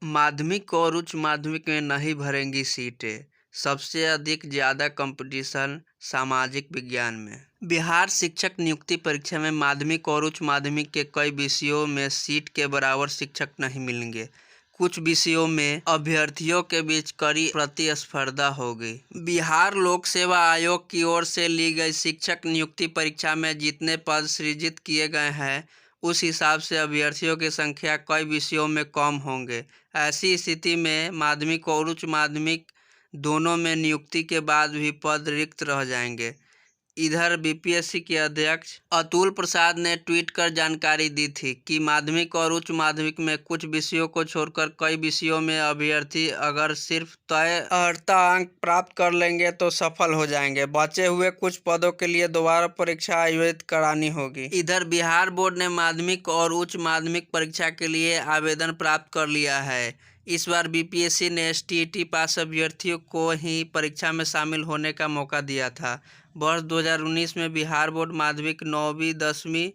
माध्यमिक और उच्च माध्यमिक में नहीं भरेंगी सीटें। सबसे अधिक ज़्यादा कंपटीशन सामाजिक विज्ञान में। बिहार शिक्षक नियुक्ति परीक्षा में माध्यमिक और उच्च माध्यमिक के कई विषयों में सीट के बराबर शिक्षक नहीं मिलेंगे। कुछ विषयों में अभ्यर्थियों के बीच कड़ी प्रतिस्पर्धा होगी। बिहार लोक सेवा आयोग की ओर से ली गई शिक्षक नियुक्ति परीक्षा में जितने पद सृजित किए गए हैं, उस हिसाब से अभ्यर्थियों की संख्या कई विषयों में कम होंगे। ऐसी स्थिति में माध्यमिक और उच्च माध्यमिक दोनों में नियुक्ति के बाद भी पद रिक्त रह जाएंगे। इधर बीपीएससी के अध्यक्ष अतुल प्रसाद ने ट्वीट कर जानकारी दी थी कि माध्यमिक और उच्च माध्यमिक में कुछ विषयों को छोड़कर कई विषयों में अभ्यर्थी अगर सिर्फ तय अर्हता अंक प्राप्त कर लेंगे तो सफल हो जाएंगे। बचे हुए कुछ पदों के लिए दोबारा परीक्षा आयोजित करानी होगी। इधर बिहार बोर्ड ने माध्यमिक और उच्च माध्यमिक परीक्षा के लिए आवेदन प्राप्त कर लिया है। इस बार बीपीएससी ने एसटीईटी पास अभ्यर्थियों को ही परीक्षा में शामिल होने का मौका दिया था। वर्ष 2019 में बिहार बोर्ड माध्यमिक 9वीं 10वीं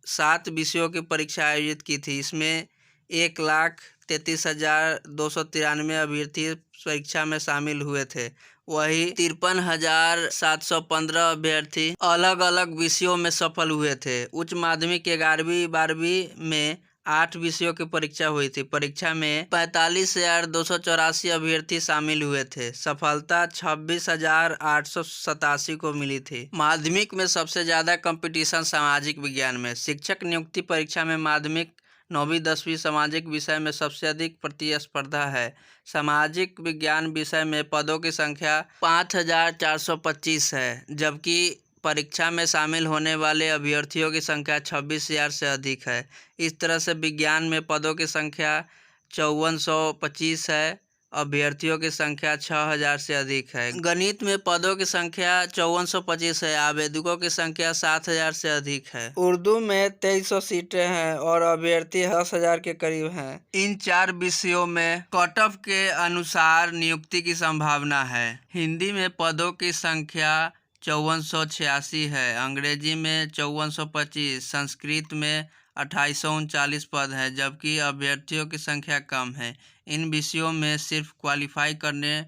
7 विषयों की परीक्षा आयोजित की थी। इसमें 1,33,293 अभ्यर्थी परीक्षा में शामिल हुए थे। वही 53,715 अभ्यर्थी अलग अलग विषयों में सफल हुए थे। उच्च माध्यमिक 11वीं 12वीं में 8 विषयों की परीक्षा हुई थी। परीक्षा में 45,284 अभ्यर्थी शामिल हुए थे। सफलता 26,887 को मिली थी। माध्यमिक में सबसे ज़्यादा कंपटीशन सामाजिक विज्ञान में। शिक्षक नियुक्ति परीक्षा में माध्यमिक 9वीं 10वीं सामाजिक विषय में सबसे अधिक प्रतिस्पर्धा है। सामाजिक विज्ञान विषय में पदों की संख्या 5,425 है, जबकि परीक्षा में शामिल होने वाले अभ्यर्थियों की संख्या 26,000 से अधिक है। इस तरह से विज्ञान में पदों की संख्या 5425 है, अभ्यर्थियों की संख्या 6,000 से अधिक है। गणित में पदों की संख्या 5425 है, आवेदकों की संख्या 7,000 से अधिक है। उर्दू में 2300 सीटें हैं और अभ्यर्थी 10,000 के करीब हैं। इन 4 विषयों में कट ऑफ के अनुसार नियुक्ति की संभावना है। हिंदी में पदों की संख्या 5486 है, अंग्रेजी में 5425, संस्कृत में 2839 पद है, जबकि अभ्यर्थियों की संख्या कम है। इन विषयों में सिर्फ क्वालिफाई करने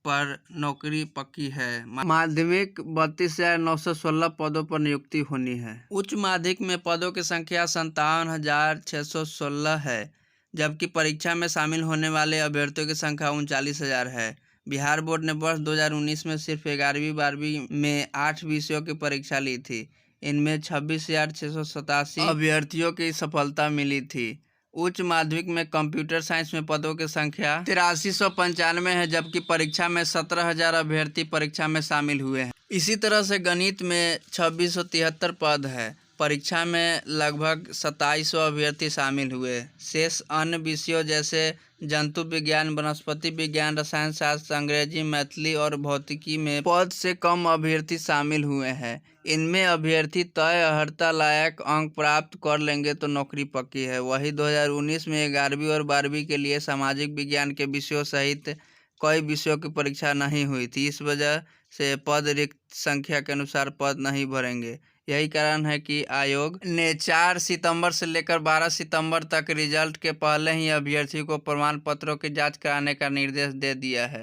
पर नौकरी पक्की है। माध्यमिक 32,916 पदों पर नियुक्ति होनी है। उच्च माध्यमिक में पदों की संख्या 57,616 है, जबकि परीक्षा में शामिल होने वाले अभ्यर्थियों की संख्या 39,000 है। बिहार बोर्ड ने वर्ष 2019 में सिर्फ 11वीं 12वीं में 8 विषयों की परीक्षा ली थी। इनमें 26,687 अभ्यर्थियों की सफलता मिली थी। उच्च माध्यमिक में कंप्यूटर साइंस में पदों की संख्या 8395 है, जबकि परीक्षा में 17,000 अभ्यर्थी परीक्षा में शामिल हुए हैं। इसी तरह से गणित में 2673 पद है, परीक्षा में लगभग 2700 अभ्यर्थी शामिल हुए। शेष अन्य विषयों जैसे जंतु विज्ञान, वनस्पति विज्ञान, रसायन शास्त्र, अंग्रेजी, मैथिली और भौतिकी में पद से कम अभ्यर्थी शामिल हुए हैं। इनमें अभ्यर्थी तय अर्हता लायक अंक प्राप्त कर लेंगे तो नौकरी पक्की है। वही 2019 में 11वीं और 12वीं के लिए सामाजिक विज्ञान के विषयों सहित कई विषयों की परीक्षा नहीं हुई थी। इस वजह से पद रिक्त संख्या के अनुसार पद नहीं भरेंगे। यही कारण है कि आयोग ने 4 सितंबर से लेकर 12 सितंबर तक रिजल्ट के पहले ही अभ्यर्थियों को प्रमाण पत्रों की जांच कराने का निर्देश दे दिया है।